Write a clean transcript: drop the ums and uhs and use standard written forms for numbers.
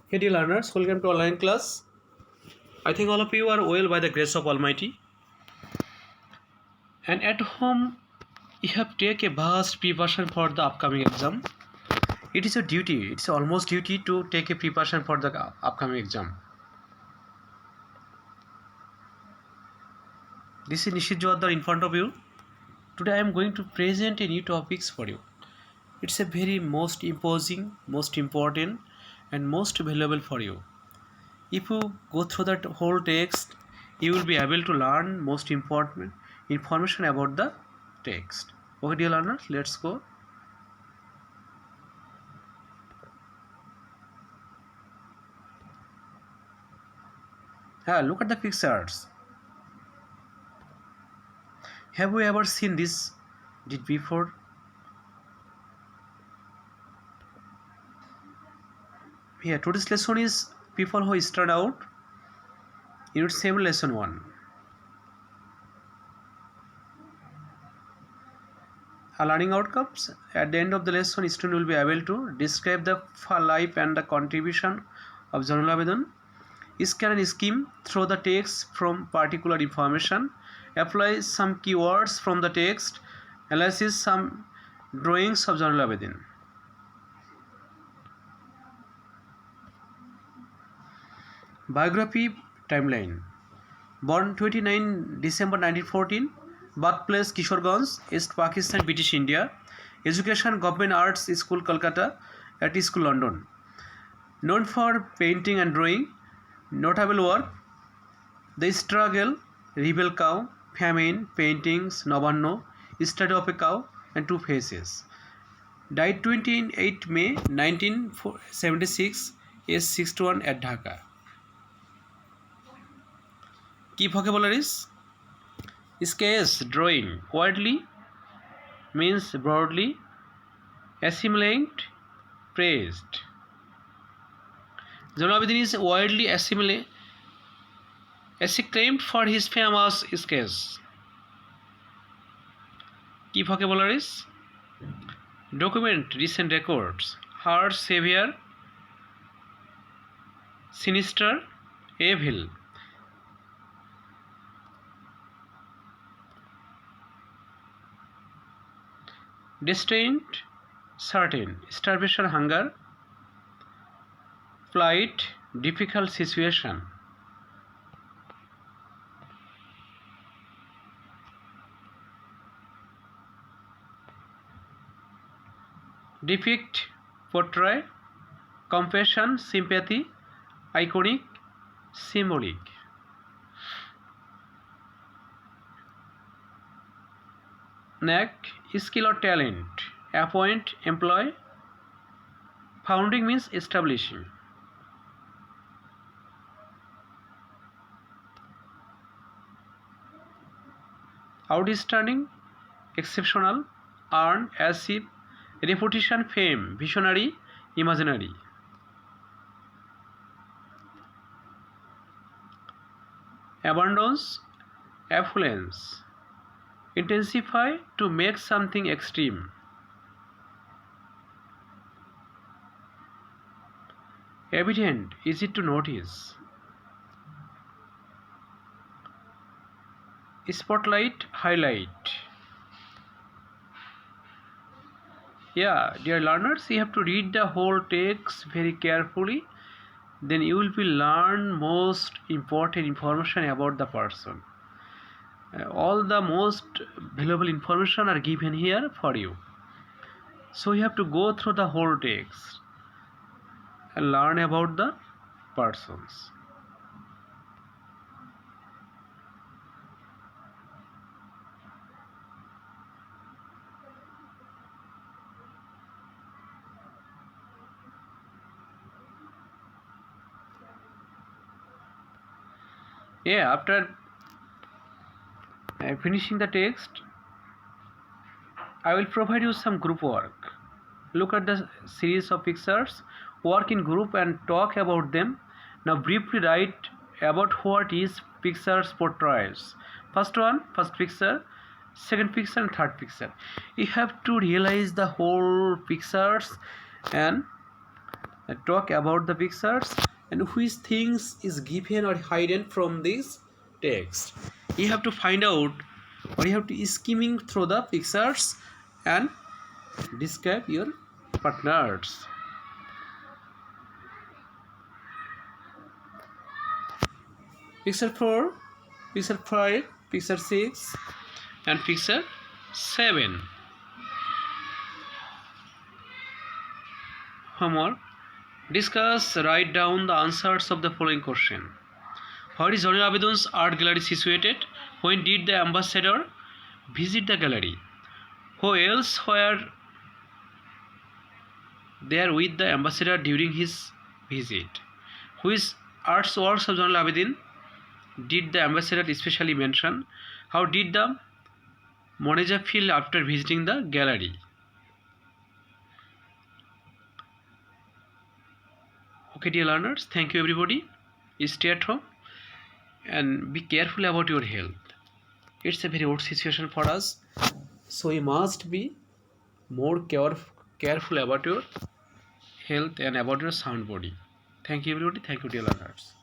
Hey dear learners, welcome to online class. I think all of you are well by the grace of Almighty. And at home, you have taken a vast preparation for the upcoming exam. It is your duty, it's almost duty to take a preparation for the upcoming exam. This is Nishit Joadar in front of you. Today I am going to present a new topics for you. It's a very most imposing, most important and most valuable for you. If you go through that whole text, you will be able to learn most important information about the text. Okay, dear learners, let's go. Look at the pictures. Have you ever seen this did before? Here, today's lesson is people who start out. Unit 7, lesson 1. Learning outcomes. At the end of the lesson, student will be able to describe the life and the contribution of Zainul Abidin. Scan and skim through the text from particular information. Apply some keywords from the text. Analyze some drawings of Zainul Abidin. Biography timeline. Born 29 December 1914. Birthplace Kishoreganj, East Pakistan, British India. Education Government Arts School, Kolkata, Art School, London. Known for painting and drawing. Notable work: The Struggle, Rebel Cow, Famine, Paintings, Nabanno, Study of a Cow, and Two Faces. Died 28 May 1976, age 61 at Dhaka. Key vocabularies: sketch, drawing. Widely means broadly. Assimilate, praised. Zainul Abidin is widely acclaimed for his famous sketches. Key vocabularies: document, recent records. Hard, savior, sinister, evil. Destined, certain. Starvation, hunger. Flight, difficult situation. Depict, portray. Compassion, sympathy. Iconic, symbolic. Knack, skill or talent. Appoint, employ. Founding means establishing. Outstanding, exceptional. Earn, achieve. Reputation, fame. Visionary, imaginary. Abundance, affluence. Intensify, to make something extreme. Evident, easy to notice. Spotlight, highlight. Dear learners, you have to read the whole text very carefully. Then you will be learn most important information about the person. All the most valuable information are given here for you. So you have to go through the whole text and learn about the persons. After finishing the text, I will provide you some group work. Look at the series of pictures, work in group and talk about them. Now briefly write about what each pictures portrays. First picture, second picture and third picture. You have to realize the whole pictures and talk about the pictures and which things is given or hidden from this text. You have to find out, or you have to skimming through the pictures and describe your partners. Picture 4, picture 5, picture 6 and picture 7. Homework. Discuss, write down the answers of the following question. Where is Zanul Abidin's art gallery situated? When did the ambassador visit the gallery? Who else were there with the ambassador during his visit? Which artworks of Zanul Abidin did the ambassador especially mention? How did the manager feel after visiting the gallery? Okay, dear learners, thank you everybody. Stay at home and be careful about your health. It's a very old situation for us, so we must be more careful about your health and about your sound body. Thank you everybody. Thank you, dear learners.